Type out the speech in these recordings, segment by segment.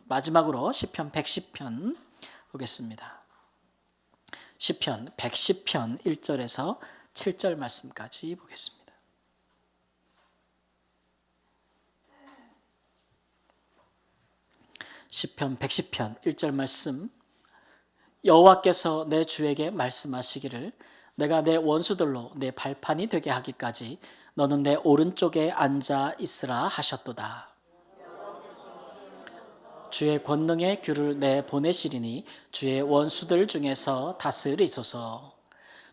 마지막으로 시편 110편 보겠습니다. 시편 110편 1절에서 7절 말씀까지 보겠습니다. 시편 110편 1절 말씀. 여호와께서 내 주에게 말씀하시기를 내가 내 원수들로 내 발판이 되게 하기까지 너는 내 오른쪽에 앉아 있으라 하셨도다. 주의 권능의 귤을 내 보내시리니 주의 원수들 중에서 다스리소서.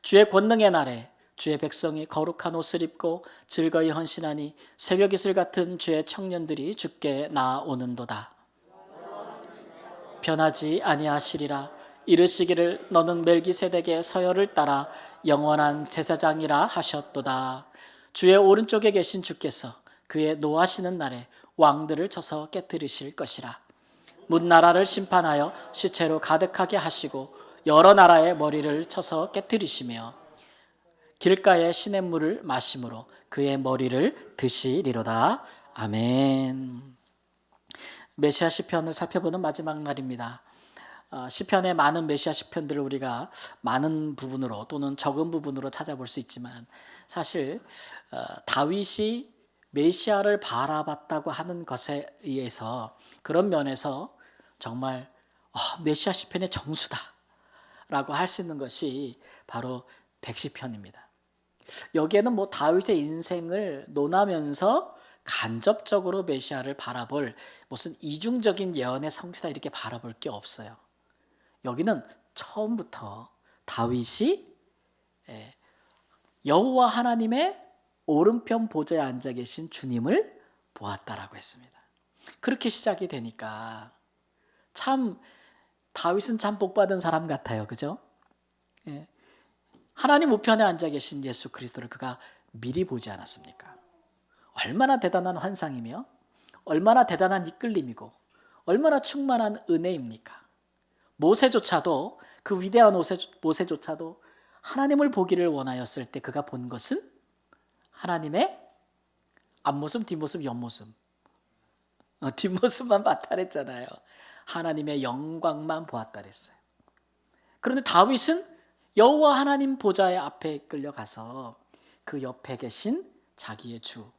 주의 권능의 날에 주의 백성이 거룩한 옷을 입고 즐거이 헌신하니 새벽 이슬 같은 주의 청년들이 주께 나아오는도다. 변하지 아니하시리라. 이르시기를 너는 멜기세덱의 서열을 따라 영원한 제사장이라 하셨도다. 주의 오른쪽에 계신 주께서 그의 노하시는 날에 왕들을 쳐서 깨뜨리실 것이라. 문 나라를 심판하여 시체로 가득하게 하시고 여러 나라의 머리를 쳐서 깨뜨리시며 길가의 시냇물을 마심으로 그의 머리를 드시리로다. 아멘. 메시아 시편을 살펴보는 마지막 날입니다. 시편의 많은 메시아 시편들을 우리가 많은 부분으로 또는 적은 부분으로 찾아볼 수 있지만 사실 다윗이 메시아를 바라봤다고 하는 것에 의해서 그런 면에서 정말 메시아 시편의 정수다라고 할 수 있는 것이 바로 110편입니다. 여기에는 다윗의 인생을 논하면서 간접적으로 메시아를 바라볼 무슨 이중적인 예언의 성취다 이렇게 바라볼 게 없어요. 여기는 처음부터 다윗이 여호와 하나님의 오른편 보좌에 앉아 계신 주님을 보았다라고 했습니다. 그렇게 시작이 되니까 참 다윗은 참 복받은 사람 같아요. 그죠? 하나님 우편에 앉아 계신 예수 그리스도를 그가 미리 보지 않았습니까? 얼마나 대단한 환상이며 얼마나 대단한 이끌림이고 얼마나 충만한 은혜입니까? 모세조차도 그 위대한 모세조차도 하나님을 보기를 원하였을 때 그가 본 것은 하나님의 앞모습, 뒷모습, 옆모습 뒷모습만 봤다 그랬잖아요. 하나님의 영광만 보았다 그랬어요. 그런데 다윗은 여호와 하나님 보좌의 앞에 끌려가서 그 옆에 계신 자기의 주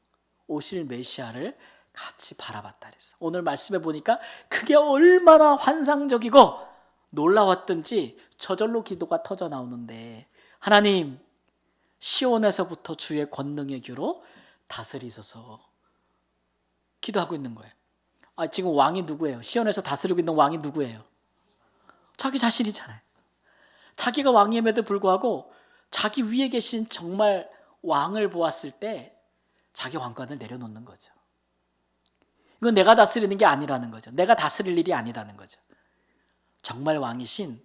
오실 메시아를 같이 바라봤다 그랬어요. 오늘 말씀해 보니까 그게 얼마나 환상적이고 놀라웠던지 저절로 기도가 터져 나오는데 하나님 시온에서부터 주의 권능의 규로 다스리소서 기도하고 있는 거예요. 지금 왕이 누구예요? 시온에서 다스리고 있는 왕이 누구예요? 자기 자신이잖아요. 자기가 왕임에도 불구하고 자기 위에 계신 정말 왕을 보았을 때 자기 왕관을 내려놓는 거죠. 이건 내가 다스리는 게 아니라는 거죠. 내가 다스릴 일이 아니라는 거죠. 정말 왕이신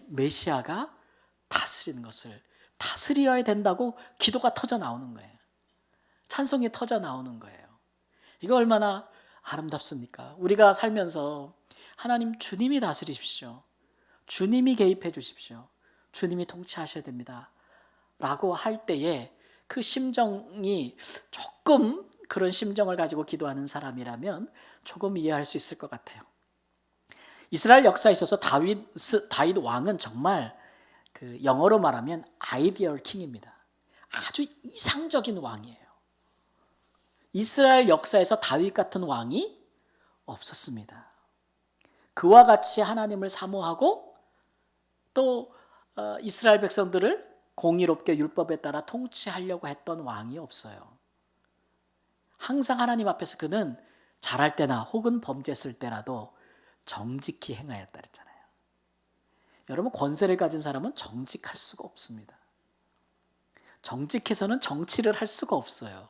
메시아가 다스리는 것을 다스려야 된다고 기도가 터져 나오는 거예요. 찬송이 터져 나오는 거예요. 이거 얼마나 아름답습니까? 우리가 살면서 하나님 주님이 다스리십시오. 주님이 개입해 주십시오. 주님이 통치하셔야 됩니다. 라고 할 때에 그 심정이 조금 그런 심정을 가지고 기도하는 사람이라면 조금 이해할 수 있을 것 같아요. 이스라엘 역사에 있어서 다윗 왕은 정말 그 영어로 말하면 아이디얼 킹입니다. 아주 이상적인 왕이에요. 이스라엘 역사에서 다윗 같은 왕이 없었습니다. 그와 같이 하나님을 사모하고 또 이스라엘 백성들을 공의롭게 율법에 따라 통치하려고 했던 왕이 없어요. 항상 하나님 앞에서 그는 잘할 때나 혹은 범죄했을 때라도 정직히 행하였다 그랬잖아요. 여러분 권세를 가진 사람은 정직할 수가 없습니다. 정직해서는 정치를 할 수가 없어요.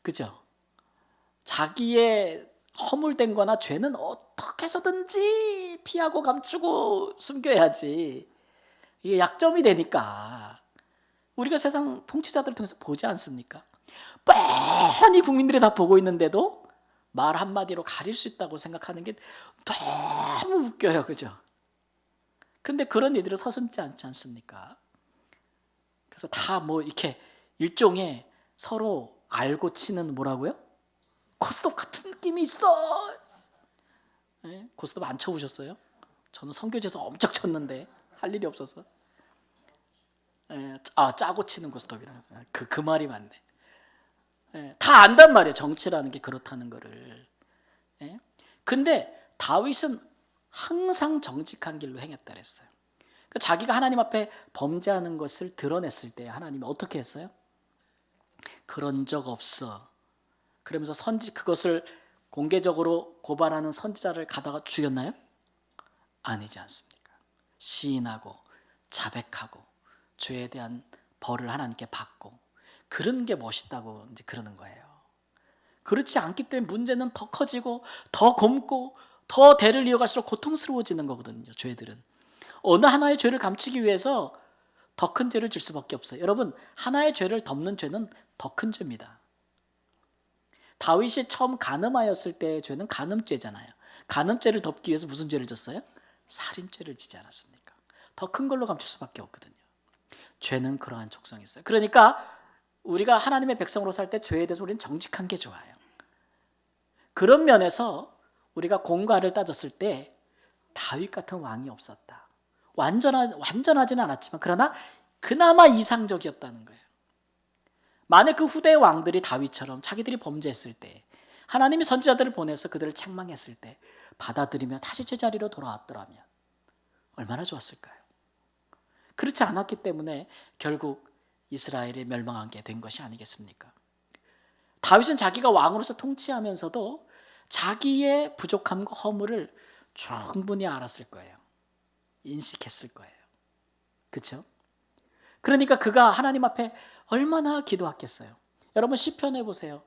그죠? 자기의 허물된 거나 죄는 어떻게 해서든지 피하고 감추고 숨겨야지. 이게 약점이 되니까 우리가 세상 통치자들을 통해서 보지 않습니까? 뻔히 국민들이 다 보고 있는데도 말 한마디로 가릴 수 있다고 생각하는 게 너무 웃겨요. 그죠? 근데 그런 일들을 서슴지 않지 않습니까? 그래서 다 이렇게 일종의 서로 알고 치는 뭐라고요? 코스톱 같은 느낌이 있어. 고스톱 안 쳐보셨어요? 저는 선교지에서 엄청 쳤는데 할 일이 없어서. 짜고 치는 고스톱이라는 그 말이 맞네. 다 안단 말이에요. 정치라는 게 그렇다는 거를. 근데 다윗은 항상 정직한 길로 행했다 그랬어요. 그러니까 자기가 하나님 앞에 범죄하는 것을 드러냈을 때 하나님이 어떻게 했어요? 그런 적 없어. 그러면서 그것을 공개적으로 고발하는 선지자를 가다가 죽였나요? 아니지 않습니까? 시인하고 자백하고 죄에 대한 벌을 하나님께 받고 그런 게 멋있다고 이제 그러는 거예요. 그렇지 않기 때문에 문제는 더 커지고 더 곪고 더 대를 이어갈수록 고통스러워지는 거거든요. 죄들은 어느 하나의 죄를 감추기 위해서 더 큰 죄를 질 수밖에 없어요. 여러분, 하나의 죄를 덮는 죄는 더 큰 죄입니다. 다윗이 처음 간음하였을 때의 죄는 간음죄잖아요. 간음죄를 덮기 위해서 무슨 죄를 졌어요? 살인죄를 지지 않았습니까? 더 큰 걸로 감출 수밖에 없거든요. 죄는 그러한 족성이 있어요. 그러니까 우리가 하나님의 백성으로 살 때 죄에 대해서 우리는 정직한 게 좋아요. 그런 면에서 우리가 공과를 따졌을 때 다윗 같은 왕이 없었다. 완전하지는 않았지만 그러나 그나마 이상적이었다는 거예요. 만약 그 후대의 왕들이 다윗처럼 자기들이 범죄했을 때 하나님이 선지자들을 보내서 그들을 책망했을 때 받아들이며 다시 제자리로 돌아왔더라면 얼마나 좋았을까요? 그렇지 않았기 때문에 결국 이스라엘이 멸망하게 된 것이 아니겠습니까? 다윗은 자기가 왕으로서 통치하면서도 자기의 부족함과 허물을 충분히 알았을 거예요. 인식했을 거예요. 그렇죠? 그러니까 그가 하나님 앞에 얼마나 기도했겠어요. 여러분 시편해 보세요.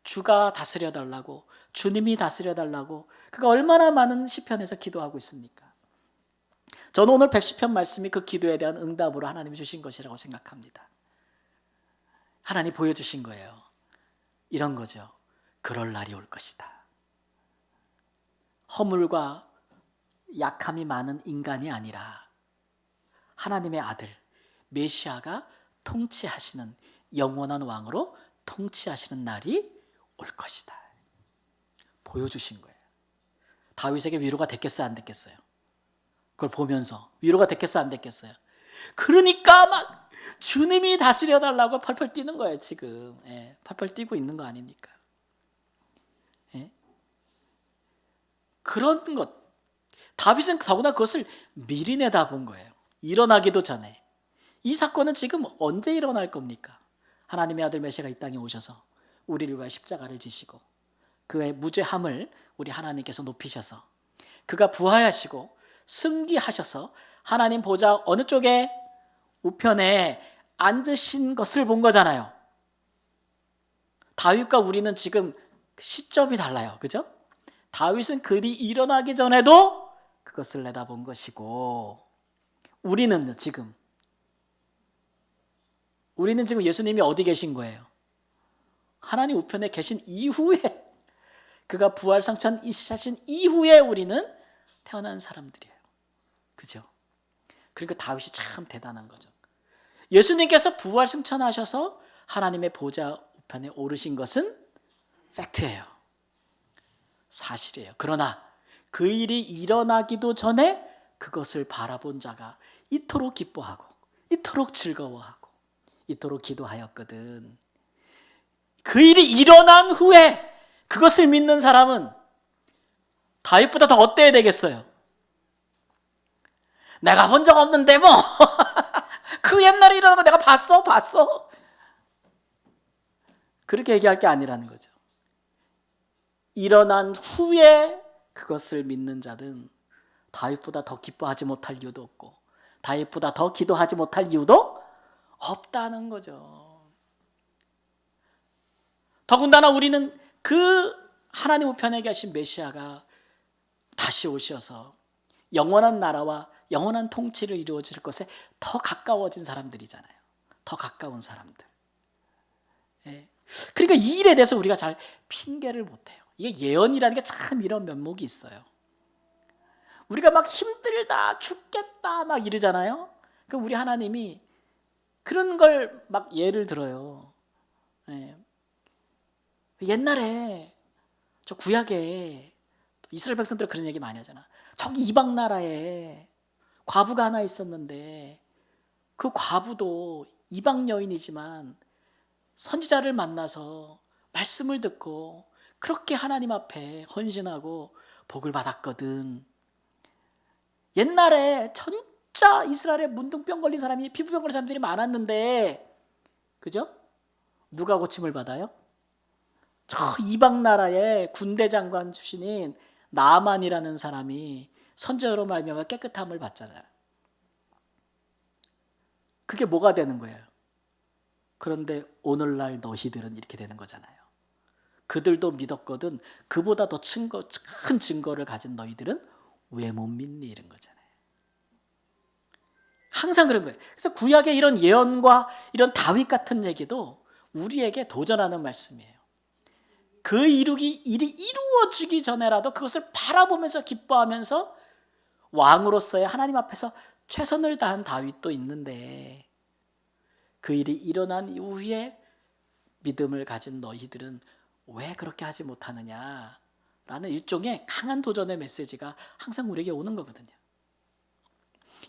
주가 다스려 달라고, 주님이 다스려 달라고 그가 얼마나 많은 시편에서 기도하고 있습니까? 저는 오늘 110편 말씀이 그 기도에 대한 응답으로 하나님이 주신 것이라고 생각합니다. 하나님 보여주신 거예요. 이런 거죠. 그럴 날이 올 것이다. 허물과 약함이 많은 인간이 아니라 하나님의 아들 메시아가 통치하시는 영원한 왕으로 통치하시는 날이 올 것이다. 보여주신 거예요. 다윗에게 위로가 됐겠어요? 안 됐겠어요? 그걸 보면서 위로가 됐겠어요? 안 됐겠어요? 그러니까 막 주님이 다스려 달라고 펄펄 뛰는 거예요. 지금 펄펄 뛰고 있는 거 아닙니까? 그런 것 다윗은 더구나 그것을 미리 내다본 거예요. 일어나기도 전에. 이 사건은 지금 언제 일어날 겁니까? 하나님의 아들 메시아가 이 땅에 오셔서 우리를 위해 십자가를 지시고 그의 무죄함을 우리 하나님께서 높이셔서 그가 부활하시고 승리하셔서 하나님 보좌 어느 쪽에? 우편에 앉으신 것을 본 거잖아요. 다윗과 우리는 지금 시점이 달라요. 그죠? 다윗은 그리 일어나기 전에도 그것을 내다본 것이고 우리는 지금 예수님이 어디 계신 거예요? 하나님 우편에 계신 이후에 그가 부활 상천 이시하신 이후에 우리는 태어난 사람들이에요. 그죠? 그러니까 다윗이 참 대단한 거죠. 예수님께서 부활 승천하셔서 하나님의 보좌 우편에 오르신 것은 팩트예요. 사실이에요. 그러나 그 일이 일어나기도 전에 그것을 바라본 자가 이토록 기뻐하고 이토록 즐거워하고 이토록 기도하였거든. 그 일이 일어난 후에 그것을 믿는 사람은 다윗보다 더 어때야 되겠어요? 내가 본 적 없는데 뭐 그 옛날에 일어난 거 내가 봤어? 그렇게 얘기할 게 아니라는 거죠. 일어난 후에 그것을 믿는 자는 다윗보다 더 기뻐하지 못할 이유도 없고 다윗보다 더 기도하지 못할 이유도 없다는 거죠. 더군다나 우리는 그 하나님 우편에 계신 메시아가 다시 오셔서 영원한 나라와 영원한 통치를 이루어질 것에 더 가까워진 사람들이잖아요. 더 가까운 사람들. 그러니까 이 일에 대해서 우리가 잘 핑계를 못해요. 이게 예언이라는 게 참 이런 면목이 있어요. 우리가 막 힘들다, 죽겠다 막 이러잖아요. 그럼 우리 하나님이 그런 걸 막 예를 들어요. 옛날에 저 구약에 이스라엘 백성들 그런 얘기 많이 하잖아. 저기 이방 나라에 과부가 하나 있었는데 그 과부도 이방 여인이지만 선지자를 만나서 말씀을 듣고 그렇게 하나님 앞에 헌신하고 복을 받았거든. 옛날에 진짜 이스라엘에 문둥병 걸린 사람이, 피부병 걸린 사람들이 많았는데, 그죠? 누가 고침을 받아요? 저 이방 나라의 군대 장관 출신인 나만이라는 사람이 선지자로 말미암아 깨끗함을 받잖아요. 그게 뭐가 되는 거예요? 그런데 오늘날 너희들은 이렇게 되는 거잖아요. 그들도 믿었거든. 그보다 더 큰 증거를 가진 너희들은 왜 못 믿니? 이런 거잖아요. 항상 그런 거예요. 그래서 구약의 이런 예언과 이런 다윗 같은 얘기도 우리에게 도전하는 말씀이에요. 그 일이 이루어지기 전에라도 그것을 바라보면서 기뻐하면서 왕으로서의 하나님 앞에서 최선을 다한 다윗도 있는데, 그 일이 일어난 이후에 믿음을 가진 너희들은 왜 그렇게 하지 못하느냐 라는 일종의 강한 도전의 메시지가 항상 우리에게 오는 거거든요.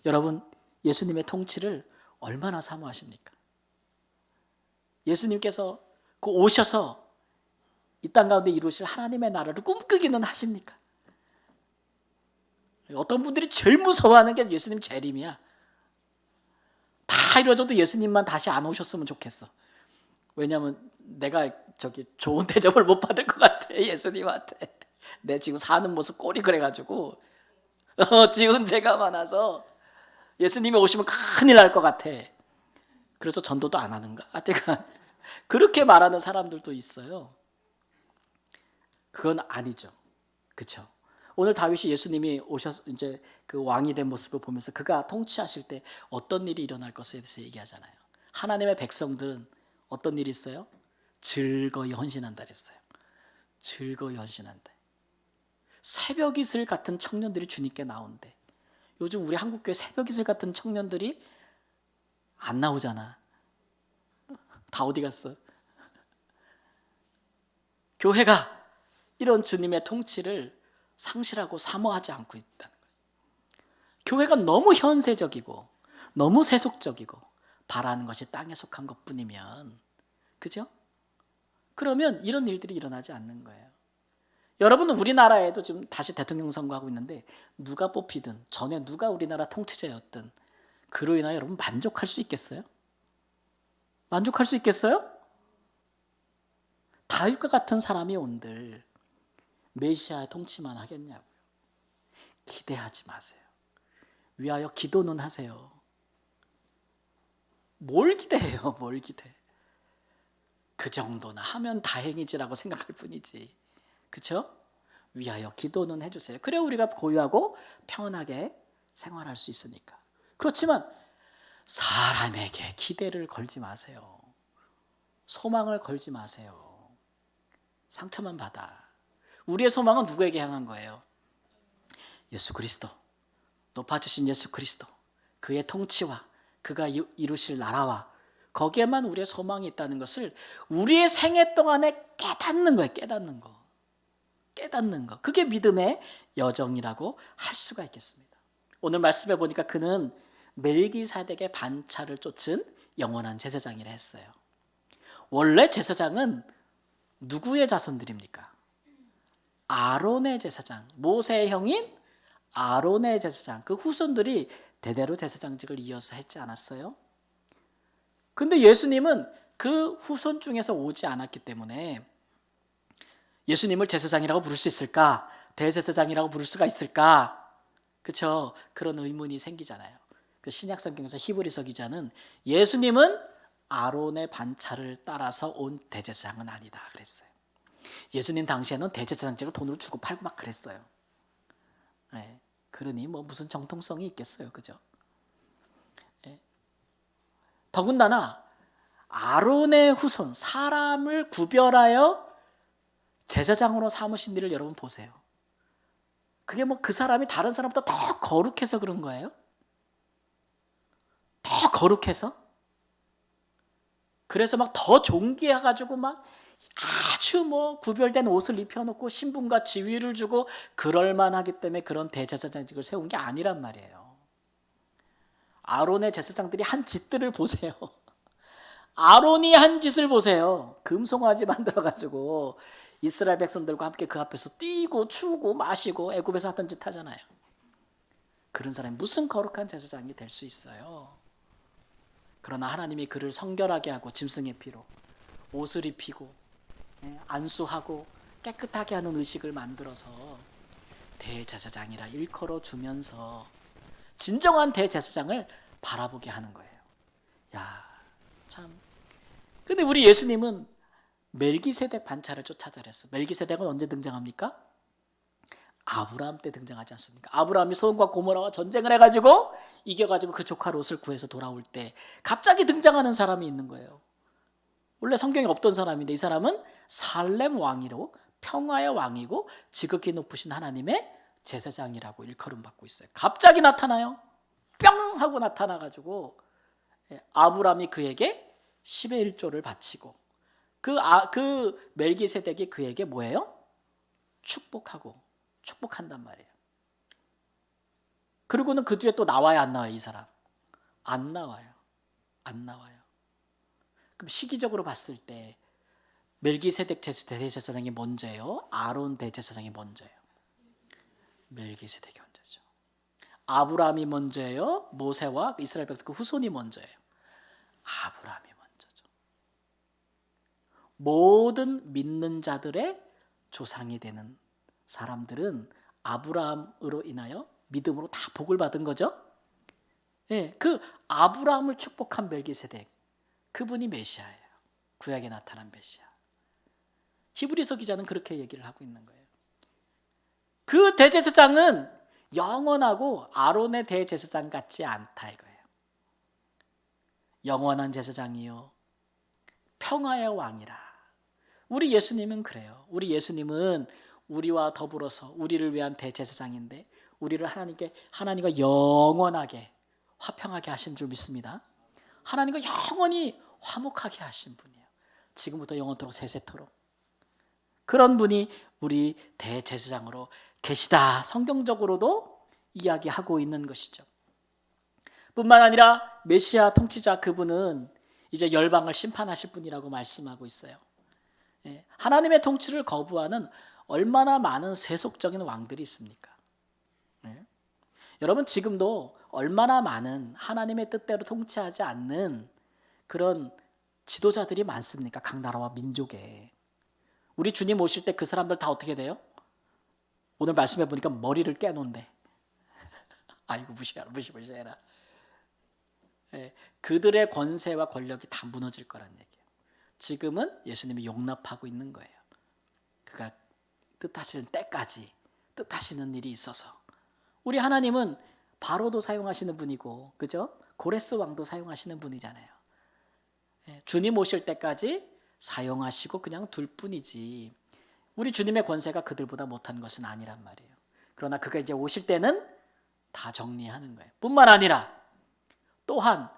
여러분, 예수님의 통치를 얼마나 사모하십니까? 예수님께서 그 오셔서 이 땅 가운데 이루실 하나님의 나라를 꿈꾸기는 하십니까? 어떤 분들이 제일 무서워하는 게 예수님 재림이야. 다 이루어져도 예수님만 다시 안 오셨으면 좋겠어. 왜냐하면 내가 좋은 대접을 못 받을 것 같아, 예수님한테. 내 지금 사는 모습 꼴이 그래가지고 지은 죄가 많아서 예수님이 오시면 큰일 날 것 같아. 그래서 전도도 안 하는가? 그렇게 말하는 사람들도 있어요. 그건 아니죠. 그렇죠? 오늘 다윗이 예수님이 오셔서 이제 그 왕이 된 모습을 보면서 그가 통치하실 때 어떤 일이 일어날 것에 대해서 얘기하잖아요. 하나님의 백성들은 어떤 일이 있어요? 즐거이 헌신한다 그랬어요. 즐거이 헌신한다. 새벽 이슬 같은 청년들이 주님께 나온대. 요즘 우리 한국교회 새벽 이슬 같은 청년들이 안 나오잖아. 다 어디 갔어? 교회가 이런 주님의 통치를 상실하고 사모하지 않고 있다는 거예요. 교회가 너무 현세적이고 너무 세속적이고 바라는 것이 땅에 속한 것뿐이면, 그죠? 그러면 이런 일들이 일어나지 않는 거예요. 여러분은 우리나라에도 지금 다시 대통령 선거하고 있는데 누가 뽑히든 전에 누가 우리나라 통치자였든 그로 인하여 여러분 만족할 수 있겠어요? 만족할 수 있겠어요? 다윗과 같은 사람이 온들 메시아의 통치만 하겠냐고요. 기대하지 마세요. 위하여 기도는 하세요. 뭘 기대해요? 뭘 기대? 그 정도나 하면 다행이지라고 생각할 뿐이지. 그렇죠? 위하여 기도는 해주세요. 그래 우리가 고요하고 평안하게 생활할 수 있으니까. 그렇지만 사람에게 기대를 걸지 마세요. 소망을 걸지 마세요. 상처만 받아. 우리의 소망은 누구에게 향한 거예요? 예수 그리스도, 높아지신 예수 그리스도, 그의 통치와 그가 이루실 나라와 거기에만 우리의 소망이 있다는 것을 우리의 생애 동안에 깨닫는 거예요. 깨닫는 거. 그게 믿음의 여정이라고 할 수가 있겠습니다. 오늘 말씀해 보니까 그는 멜기사덱의 반차를 쫓은 영원한 제사장이라 했어요. 원래 제사장은 누구의 자손들입니까? 아론의 제사장, 모세의 형인 아론의 제사장, 그 후손들이 대대로 제사장직을 이어서 했지 않았어요? 근데 예수님은 그 후손 중에서 오지 않았기 때문에 예수님을 제사장이라고 부를 수 있을까? 대제사장이라고 부를 수가 있을까? 그렇죠? 그런 의문이 생기잖아요. 그 신약 성경에서 히브리서 기자는 예수님은 아론의 반차를 따라서 온 대제사장은 아니다 그랬어요. 예수님 당시에는 대제사장직을 돈으로 주고 팔고 막 그랬어요. 네, 그러니 뭐 무슨 정통성이 있겠어요, 그죠? 네. 더군다나 아론의 후손, 사람을 구별하여 제사장으로 삼으신 일을 여러분 보세요. 그게 뭐 그 사람이 다른 사람보다 더 거룩해서 그런 거예요? 더 거룩해서? 그래서 막 더 존귀해가지고 막 아주 뭐 구별된 옷을 입혀놓고 신분과 지위를 주고 그럴만하기 때문에 그런 대제사장직을 세운 게 아니란 말이에요. 아론의 제사장들이 한 짓들을 보세요. 아론이 한 짓을 보세요. 금송아지 만들어가지고 이스라엘 백성들과 함께 그 앞에서 뛰고 추고 마시고 애굽에서 하던 짓 하잖아요. 그런 사람이 무슨 거룩한 제사장이 될 수 있어요. 그러나 하나님이 그를 성결하게 하고 짐승의 피로 옷을 입히고 안수하고 깨끗하게 하는 의식을 만들어서 대제사장이라 일컬어 주면서 진정한 대제사장을 바라보게 하는 거예요. 야, 참. 근데 우리 예수님은 멜기세덱 반차를 쫓아다 그랬어. 멜기세덱은 언제 등장합니까? 아브라함 때 등장하지 않습니까? 아브라함이 소돔과 고모라와 전쟁을 해가지고 이겨가지고 그 조카 롯을 구해서 돌아올 때 갑자기 등장하는 사람이 있는 거예요. 원래 성경에 없던 사람인데 이 사람은 살렘 왕이로 평화의 왕이고 지극히 높으신 하나님의 제사장이라고 일컬음 받고 있어요. 갑자기 나타나요. 뿅 하고 나타나가지고 아브라함이 그에게 10의 1조를 바치고 그 멜기세덱이 그에게 뭐예요? 축복한단 말이에요. 그리고는 그 뒤에 또 나와요, 안 나와요, 이 사람? 안 나와요. 그럼 시기적으로 봤을 때 멜기세덱 대제사장이 먼저예요? 아론 대제사장이 먼저예요? 멜기세덱이 먼저죠. 아브라함이 먼저예요? 모세와 이스라엘 백성 그 후손이 먼저예요? 아브라함이 먼저죠. 모든 믿는 자들의 조상이 되는 사람들은 아브라함으로 인하여 믿음으로 다 복을 받은 거죠. 그 아브라함을 축복한 멜기세덱, 그분이 메시아예요. 구약에 나타난 메시아. 히브리서 기자는 그렇게 얘기를 하고 있는 거예요. 그 대제사장은 영원하고 아론의 대제사장 같지 않다 이거예요. 영원한 제사장이요 평화의 왕이라. 우리 예수님은 그래요. 우리 예수님은 우리와 더불어서 우리를 위한 대제사장인데 우리를 하나님과 영원하게 화평하게 하신 줄 믿습니다. 하나님과 영원히 화목하게 하신 분이에요. 지금부터 영원토록 세세토록. 그런 분이 우리 대제사장으로 계시다. 성경적으로도 이야기하고 있는 것이죠. 뿐만 아니라 메시아 통치자 그분은 이제 열방을 심판하실 분이라고 말씀하고 있어요. 하나님의 통치를 거부하는 얼마나 많은 세속적인 왕들이 있습니까? 여러분 지금도 얼마나 많은 하나님의 뜻대로 통치하지 않는 그런 지도자들이 많습니까? 각 나라와 민족에. 우리 주님 오실 때 그 사람들 다 어떻게 돼요? 오늘 말씀해 보니까 머리를 깨놓는데 아이고 무시해라. 그들의 권세와 권력이 다 무너질 거란 얘기예요. 지금은 예수님이 용납하고 있는 거예요. 그가 뜻하시는 때까지 뜻하시는 일이 있어서 우리 하나님은 바로도 사용하시는 분이고 그죠? 고레스 왕도 사용하시는 분이잖아요. 주님 오실 때까지 사용하시고 그냥 둘 뿐이지 우리 주님의 권세가 그들보다 못한 것은 아니란 말이에요. 그러나 그가 이제 오실 때는 다 정리하는 거예요. 뿐만 아니라 또한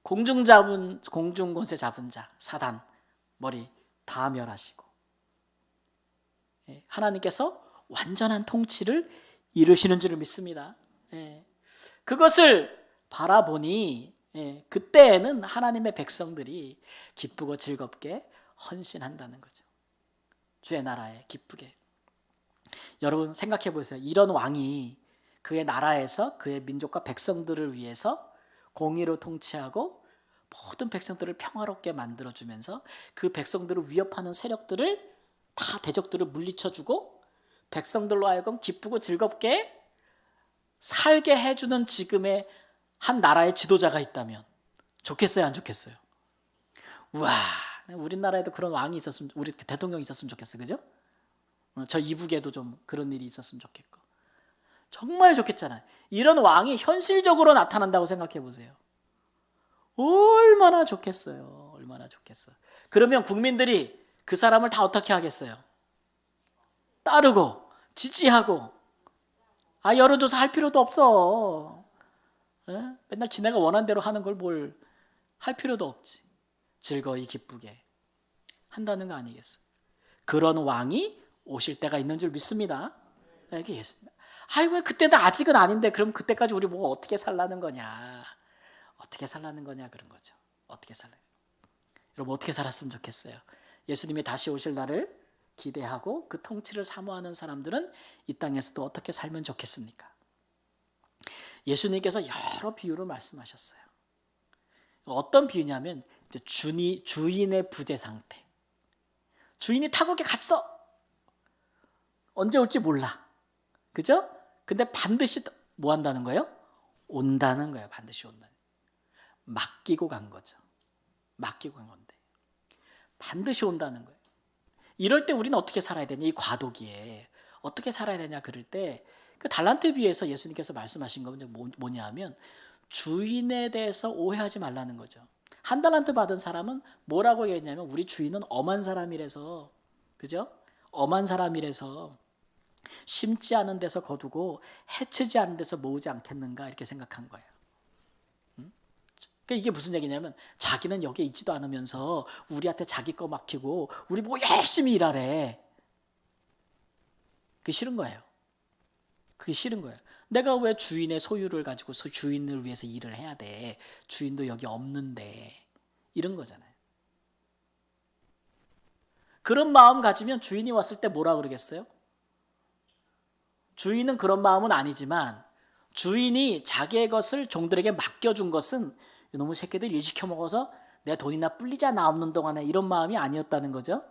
공중권세 잡은 자 사단 머리 다 멸하시고 하나님께서 완전한 통치를 이루시는 줄을 믿습니다. 그것을 바라보니 그때에는 하나님의 백성들이 기쁘고 즐겁게 헌신한다는 거죠. 주의 나라에 기쁘게. 여러분 생각해 보세요. 이런 왕이 그의 나라에서 그의 민족과 백성들을 위해서 공의로 통치하고 모든 백성들을 평화롭게 만들어주면서 그 백성들을 위협하는 세력들을 다 대적들을 물리쳐주고 백성들로 하여금 기쁘고 즐겁게 살게 해주는 지금의 한 나라의 지도자가 있다면 좋겠어요, 안 좋겠어요? 우와, 우리나라에도 그런 왕이 있었으면, 우리 대통령이 있었으면 좋겠어요, 그죠? 저 이북에도 좀 그런 일이 있었으면 좋겠고 정말 좋겠잖아요. 이런 왕이 현실적으로 나타난다고 생각해 보세요. 얼마나 좋겠어요. 얼마나 좋겠어요. 그러면 국민들이 그 사람을 다 어떻게 하겠어요? 따르고 지지하고 여론조사 할 필요도 없어. 맨날 지네가 원하는 대로 하는 걸 뭘 할 필요도 없지. 즐거이 기쁘게 한다는 거 아니겠어요? 그런 왕이 오실 때가 있는 줄 믿습니다. 이게 예수님. 아이고 그때는 아직은 아닌데 그럼 그때까지 우리 뭐 어떻게 살라는 거냐? 어떻게 살라는 거냐 그런 거죠. 어떻게 살라? 여러분 어떻게 살았으면 좋겠어요. 예수님이 다시 오실 날을 기대하고 그 통치를 사모하는 사람들은 이 땅에서 또 어떻게 살면 좋겠습니까? 예수님께서 여러 비유로 말씀하셨어요. 어떤 비유냐면 주인의 부재 상태. 주인이 타국에 갔어. 언제 올지 몰라. 그죠? 근데 반드시 뭐 한다는 거예요? 온다는 거예요. 반드시 온다는. 맡기고 간 거죠. 맡기고 간 건데. 반드시 온다는 거예요. 이럴 때 우리는 어떻게 살아야 되냐? 이 과도기에 어떻게 살아야 되냐 그럴 때 그 달란트 비유에서 예수님께서 말씀하신 건 뭐냐 하면 주인에 대해서 오해하지 말라는 거죠. 한 달란트 받은 사람은 뭐라고 얘기했냐면 우리 주인은 엄한 사람이라서, 그죠? 엄한 사람이라서 심지 않은 데서 거두고 해치지 않은 데서 모으지 않겠는가 이렇게 생각한 거예요. 그러니까 이게 무슨 얘기냐면 자기는 여기에 있지도 않으면서 우리한테 자기 거 맡기고 우리 보고 열심히 일하래. 그게 싫은 거예요. 그게 싫은 거예요. 내가 왜 주인의 소유를 가지고 주인을 위해서 일을 해야 돼? 주인도 여기 없는데. 이런 거잖아요. 그런 마음 가지면 주인이 왔을 때 뭐라 그러겠어요? 주인은 그런 마음은 아니지만 주인이 자기의 것을 종들에게 맡겨준 것은 이놈의 새끼들 일 시켜 먹어서 내 돈이나 불리잖아 없는 동안에 이런 마음이 아니었다는 거죠.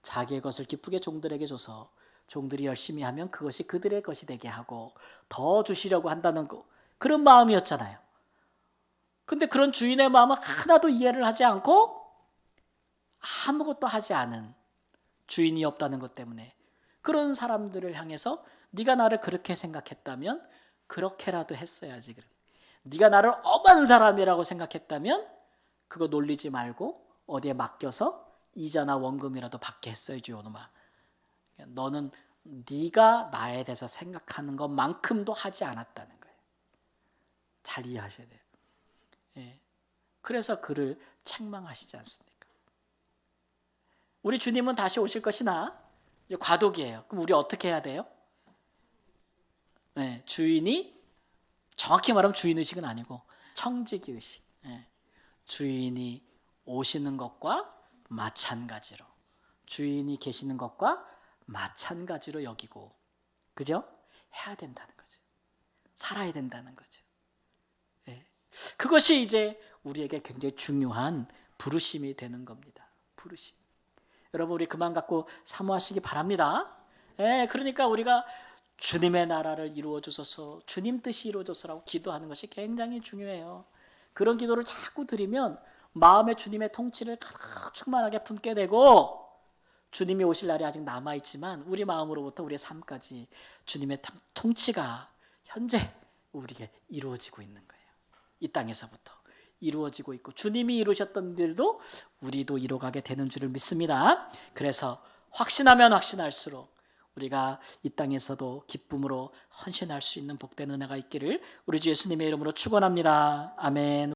자기의 것을 기쁘게 종들에게 줘서 종들이 열심히 하면 그것이 그들의 것이 되게 하고 더 주시려고 한다는 거, 그런 마음이었잖아요. 근데 그런 주인의 마음을 하나도 이해를 하지 않고 아무것도 하지 않은 주인이 없다는 것 때문에 그런 사람들을 향해서 네가 나를 그렇게 생각했다면 그렇게라도 했어야지. 네가 나를 엄한 사람이라고 생각했다면 그거 놀리지 말고 어디에 맡겨서 이자나 원금이라도 받게 했어야지. 요놈아. 너는 네가 나에 대해서 생각하는 것만큼도 하지 않았다는 거예요. 잘 이해하셔야 돼요. 예. 그래서 그를 책망하시지 않습니까? 우리 주님은 다시 오실 것이나 이제 과도기예요. 그럼 우리 어떻게 해야 돼요? 예. 주인이 정확히 말하면 주인의식은 아니고 청지기의식. 예. 주인이 오시는 것과 마찬가지로 주인이 계시는 것과 마찬가지로 여기고, 그죠? 해야 된다는 거죠. 살아야 된다는 거죠. 예. 그것이 이제 우리에게 굉장히 중요한 부르심이 되는 겁니다. 부르심. 여러분 우리 그만 갖고 사모하시기 바랍니다. 예. 그러니까 우리가 주님의 나라를 이루어 주소서, 주님 뜻이 이루어져서라고 기도하는 것이 굉장히 중요해요. 그런 기도를 자꾸 드리면 마음에 주님의 통치를 가득 충만하게 품게 되고 주님이 오실 날이 아직 남아있지만 우리 마음으로부터 우리의 삶까지 주님의 통치가 현재 우리에게 이루어지고 있는 거예요. 이 땅에서부터 이루어지고 있고 주님이 이루셨던 일도 우리도 이루어가게 되는 줄을 믿습니다. 그래서 확신하면 확신할수록 우리가 이 땅에서도 기쁨으로 헌신할 수 있는 복된 은혜가 있기를 우리 주 예수님의 이름으로 축원합니다. 아멘.